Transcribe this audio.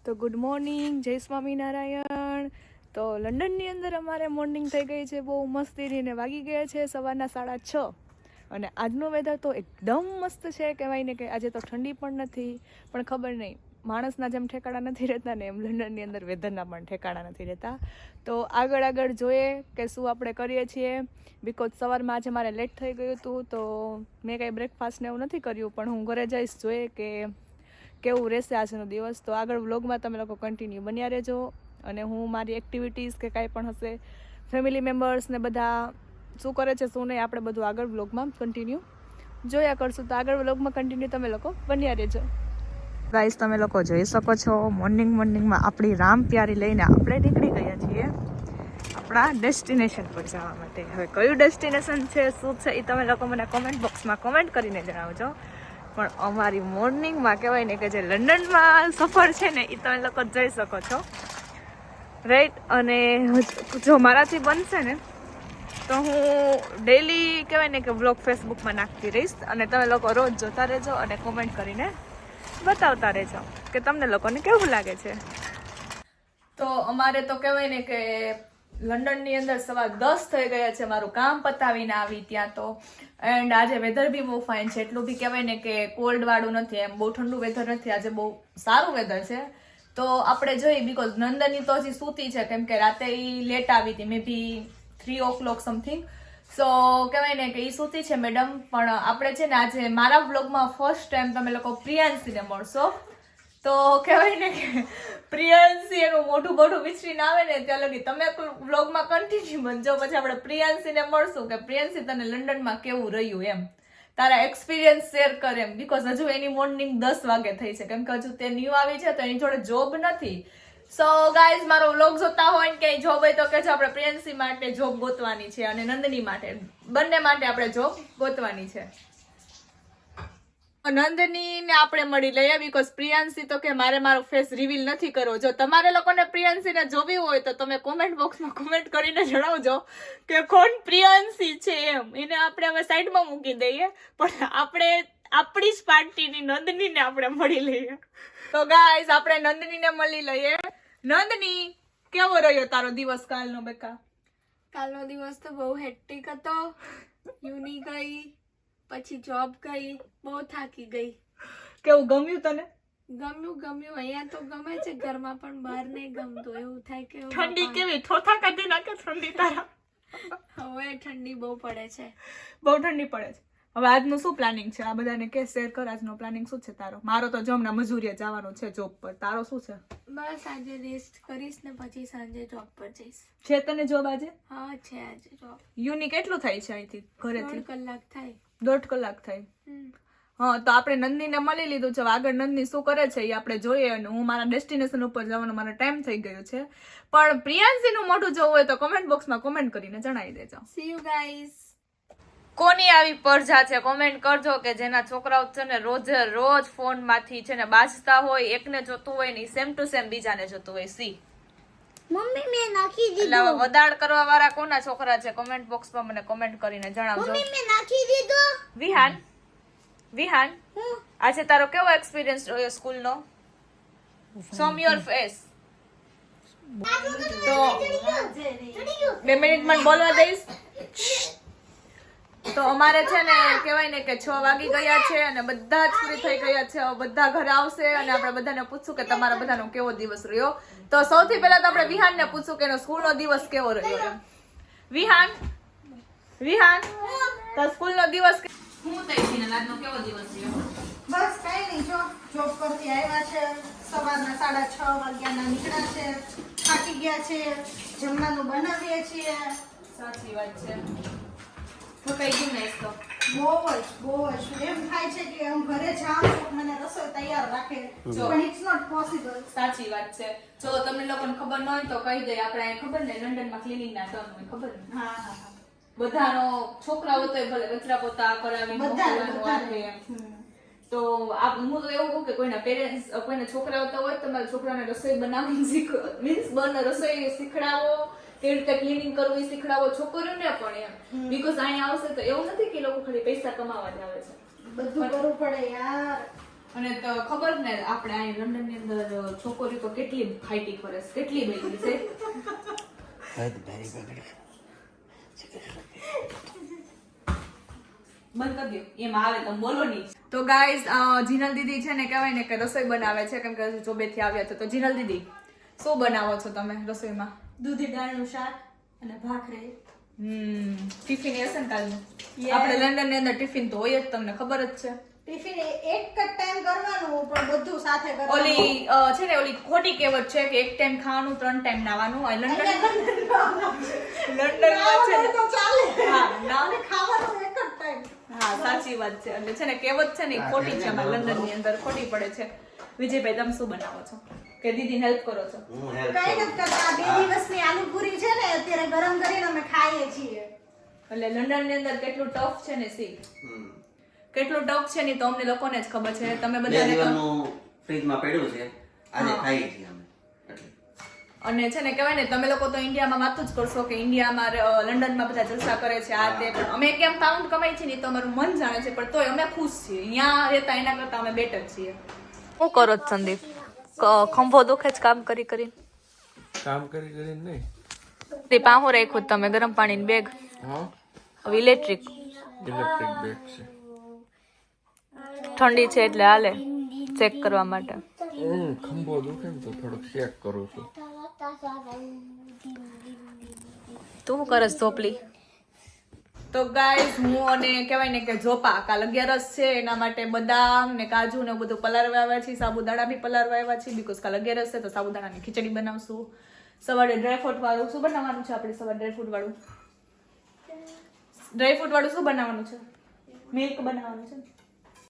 તો good morning, જય સ્વામિનારાયણ. તો લંડનની અંદર અમારે મોર્નિંગ થઈ ગઈ છે બહુ મસ્તીની ને વાગી ગયા છે સવારના 6:30 અને આજનું વેધર તો એકદમ મસ્ત છે. કહેવાય ને કે આજે તો ઠંડી પણ નથી, પણ ખબર નહીં માણસના જેમ ઠેકાણા નથી રહેતા ને એમ લંડનની અંદર વેધરના પણ ઠેકાણા નથી રહેતા. તો આગળ જોઈએ કે શું આપણે કરીએ છીએ. બિકોઝ સવારમાં આજે મારે લેટ થઈ ગયું હતું તો મેં કંઈ બ્રેકફાસ્ટ ને એવું નથી કર્યું, પણ હું ઘરે જઈશ જોઈએ કે કેવું રહેશે આજનો દિવસ. તો આગળ વ્લોગમાં તમે લોકો કન્ટિન્યુ બન્યા રહેજો અને હું મારી એક્ટિવિટીઝ કે કાંઈ પણ હશે, ફેમિલી મેમ્બર્સ ને બધા શું કરે છે શું નહીં, આપણે બધું આગળ વ્લોગમાં કન્ટિન્યુ જોયા કરશું. તો આગળ વ્લોગમાં કન્ટિન્યુ તમે લોકો બન્યા રહેજો. ગાઈસ, તમે લોકો જોઈ શકો છો મોર્નિંગમાં આપણી રામ પ્યારી લઈને આપણે નીકળી ગયા છીએ આપણા ડેસ્ટિનેશન પર જવા માટે. હવે કયું ડેસ્ટિનેશન છે શું છે એ તમે લોકો મને કોમેન્ટ બોક્સમાં કોમેન્ટ કરીને જણાવજો. પણ અમારી મોર્નિંગમાં કહેવાય ને કે જે લંડનમાં સફર છે ને એ તમે લોકો જોઈ શકો છો, રાઈટ. અને જો મારાથી બનશે ને તો હું ડેઈલી કહેવાય ને કે બ્લોગ ફેસબુકમાં નાખતી રહીશ અને તમે લોકો રોજ જોતા રહેજો અને કોમેન્ટ કરીને બતાવતા રહેજો કે તમને લોકોને કેવું લાગે છે. તો અમારે તો કહેવાય ને કે લંડનની અંદર 10:15 થઈ ગયા છે. મારું કામ પતાવીને આવી ત્યાં તો. એન્ડ આજે વેધર બી બહુ ફાઇન છે, એટલું બી કહેવાય ને કે કોલ્ડ વાળું નથી, એમ બહુ ઠંડુ વેધર નથી, આજે બહુ સારું વેધર છે. તો આપણે જોઈએ બિકોઝ નંદની તો હજી સૂતી છે, કેમ કે રાતે એ લેટ આવી હતી, મે બી 3 o'clock સમથિંગ. સો કહેવાય ને કે એ સૂતી છે મેડમ. પણ આપણે છે ને આજે મારા વ્લોગમાં ફર્સ્ટ ટાઈમ તમે લોકો પ્રિયાંશીને મળશો. તો કહેવાય ને કે પ્રિયાંશી એનું મોઢું વિચરીને આવે ને ત્યાં લગી તમે વ્લોગમાં કન્ટિન્યુ બનજો. પછી આપણે પ્રિયાંશીને મળશું કે પ્રિયાંશી તને લંડનમાં કેવું રહ્યું, એમ તારા એક્સપિરિયન્સ શેર કર એમ. બિકોઝ હજુ એની મોર્નિંગ 10 વાગે થઈ છે, કેમ કે હજુ તે ન્યૂ આવી છે તો એની જોડે જોબ નથી. સો ગાઈઝ, મારો વ્લોગ જોતા હોય ને ક્યાંય જોબ હોય તો કહેજો, આપણે પ્રિયાંશી માટે જોબ ગોતવાની છે અને નંદની માટે, બંને માટે આપણે જોબ ગોતવાની છે. નંદની ને આપણે મળી લઈએ બિકોઝ પ્રિયાંશી તો કે મારો ફેસ રિવીલ નથી કરવો. જો તમારે લોકોને પ્રિયાંશીને જોવી હોય તો તમે કોમેન્ટ બોક્સમાં કોમેન્ટ કરીને જણાવજો કે કોણ પ્રિયાંશી છે એમ. એને આપણે હવે સાઈડમાં મૂકી દઈએ, પણ આપણે આપણી જ પાર્ટીની નંદનીને આપણે મળી લઈએ. તો ગાઈઝ, આપણે નંદનીને મળી લઈએ. નંદની, કેવો રહ્યો તારો દિવસ કાલનો? બેકા, કાલનો દિવસ તો બહુ હેક્ટિક હતો. યુની ગઈ, પછી જોબ ગઈ, બહુ થાકી ગઈ. કેવું ગમ્યું તને? ગમ્યું. અહીંયા તો ગમે છે, ઘરમાં પણ બહાર નહીં ગમતું. એવું થાય કે ઠંડી કેવી થોથા કાઢી નાખે ઠંડી તારા? હવે ઠંડી બહુ પડે છે. બહુ ઠંડી પડે છે. હવે આજનું શું પ્લાનિંગ છે? આ બધાને કે શેર કર, આજનો પ્લાનિંગ શું છે તારો? મારો તો જો હમણાં મજૂરીએ જવાનું છે જોબ પર. તારો શું છે? બસ આજે રેસ્ટ કરીશ ને પછી સાંજે જોબ પર જઈશ. છે તને જોબ આજે? હા છે આજે જોબ. યુની કેટલું થાય છે અહીંથી ઘરેથી? 1.5 કલાક થાય. 1.5 કલાક થાય. હા, તો આપણે નંદનીને મળી લીધું છે. આગળ નંદની શું કરે છે એ આપણે જોઈએ. અને હું મારા ડેસ્ટિનેશન ઉપર જવાનો મારો ટાઈમ થઈ ગયો છે. પણ પ્રિયાંશીનું મોઢું જોવું હોય તો કોમેન્ટ બોક્સમાં કોમેન્ટ કરીને જણાવી દેજો. C you guys. કોની આવી પરજા છે કોમેન્ટ કરજો કે જેના છોકરાઓ છે ને રોજ ફોનમાંથી છે ને બાજતા હોય, એકને જોતું હોય ને સેમ ટુ સેમ બીજાને જોતું હોય. સી મમ્મી મેં નાખી દીધું. એટલે વદાડ કરવા વાળા કોના છોકરા છે કોમેન્ટ બોક્સમાં મને કોમેન્ટ કરીને જણાવજો. મમ્મી મેં નાખી દીધું. વિહાન, આજે તારો કેવો એક્સપિરિયન્સ રહ્યો સ્કૂલનો? Show me your face. તો 2 મિનિટમાં બોલવા દઈશ. તો અમારે છે ને કહેવાય ને કે 6 વાગી ગયા છે અને બધા જ ફ્રી થઈ ગયા છે. બધા ઘરે આવશે અને આપણે બધાને પૂછશું કે તમારા બધાનો કેવો દિવસ રહ્યો. તો સૌથી પહેલા તો આપણે વિહાનને પૂછશું કે એનો સ્કૂલનો દિવસ કેવો રહ્યો એમ. વિહાન, તો સ્કૂલનો દિવસ શું થઈ છે? આજનો કેવો દિવસ રહ્યો? બસ કઈ નહીં, જો જોબ પરથી આવ્યા છે, સવારના 6:30 વાગ્યાના નીકળ્યા છે, થાકી ગયા છે, જમવાનું બનાવીએ છીએ. સાચી વાત છે. તો કઈ ગયું નહીં તો બહુ જ એમ થાય છે કે હું ઘરે જાઉં તો મને રસોઈ તૈયાર રાખે, પણ ઇટ્સ નોટ પોસિબલ. સાચી વાત છે. જો તમને લોકોને ખબર ન હોય તો કહી દે, આપણે ખબર ને લંડનમાં ક્લિનિંગ ના ટર્મ હોય, ખબર ને? હા. બધાનો છોકરાઓ તો ભલે કચરા પોતા કરાવી તો હું તો એવું કહું કે કોઈના પેરેન્ટ્સ કોઈના છોકરાઓ તો હોય તમારા છોકરાને રસોઈ બનાવવાની રસોઈ શીખડાવો, કેવી રીતે ક્લિનિંગ કરવું એ શીખડાવો છોકરીઓને પણ એમ. બીકોઝ અહીંયા આવશે તો એવું નથી કે લોકો ખાલી પૈસા કમાવા જ આવે છે, બધું કરવું પડે યાર. અને તો ખબર ને આપણે અહીં લંડન ની અંદર છોકરીઓ તો કેટલી ખાઈટી કરે છે, કેટલી બધી છે. બંધ કરી દો, એમ આવે તો બોલો નહીં. તો ગાઈઝ જીનલ દીદી છે ને કહેવાય ને કે રસોઈ બનાવે છે, કેમ કે જોબેથી આવ્યા છે. તો જીનલ દીદી શું બનાવો છો તમે રસોઈમાં? દૂધી દાળનું શાક અને ભાખરી. ટિફિન હશે ને કાલનું? આપણે લંડન ની અંદર ટિફિન તો હોય જ, તમને ખબર જ છે. ટિફિન એક જ ટાઈમ કરવાનું પણ બધું સાથે કરવાનું. ઓલી છે ને ઓલી ખોટી કહેવત છે કે એક ટાઈમ ખાવાનું 3 ટાઈમ નાવાનું. આ લંડનમાં છે ને તો ચાલે. હા ના અને ખાવાનું એક જ ટાઈમ. હા સાચી વાત છે. એટલે છે ને કહેવત છે ને ઈ ખોટી છે, અમારા લંડન ની અંદર ખોટી પડે છે. વિજયભાઈ તમે શું બનાવો છો કે દીદીને હેલ્પ કરો છો? કઈ નથી કરતા. 2 દિવસની આલુ પૂરી છે ને અત્યારે ગરમ કરીને અમે ખાઈએ છીએ. એટલે લંડન ની અંદર કેટલું ટફ છે ને સી કેટલું ટફ છે ને તો અમને લોકોને જ ખબર છે. તમે બધાને તો ફ્રીજમાં પડ્યું છે, આજે ખાઈએ છીએ અમે. અને છે ને કહેવાય ને તમે લોકો તો ઇન્ડિયામાં વાતું જ કરશો કે ઇન્ડિયામાં લંડનમાં બધા જલસા કરે છે આ તે, પણ અમે કેમ પાઉન્ડ કમાઈ છીએ ને તો અમારું મન જાણે છે, પણ તોય અમે ખુશ છીએ. અહીંયા રહેતા એના કરતા અમે બેટર છીએ. શું કરો છો સંદીપ? ખંભો દુખે જ કામ કરી કરીને? કામ કરી કરીને નહીં. તે પાહો રાખ્યું તમે ગરમ પાણીની બેગ? હા, હવે ઇલેક્ટ્રિક બેગ છે. ઠંડી છે એટલે હાલે ચેક કરવા માટે. ખંભો દુખે ને તો થોડુંક ચેક કરું છું. તું શું કરસ ધોપલી? તો ગાઈસ હું અને કહેવાય ને કે જોપા કાલ 11 છે એના માટે બદામ ને કાજુ ને બધું પલાળવા આવ્યા છીએ, સાબુદાણા બી પલાળવા આવ્યા છીએ, બીકોઝ કાલ 11 છે તો સાબુદાણાની ખીચડી બનાવશું. સવારે ડ્રાયફ્રૂટ વાળું શું બનાવવાનું છે આપણે? સવારે ડ્રાયફ્રૂટ વાળું શું બનાવવાનું છે? મિલ્ક બનાવવાનું છે.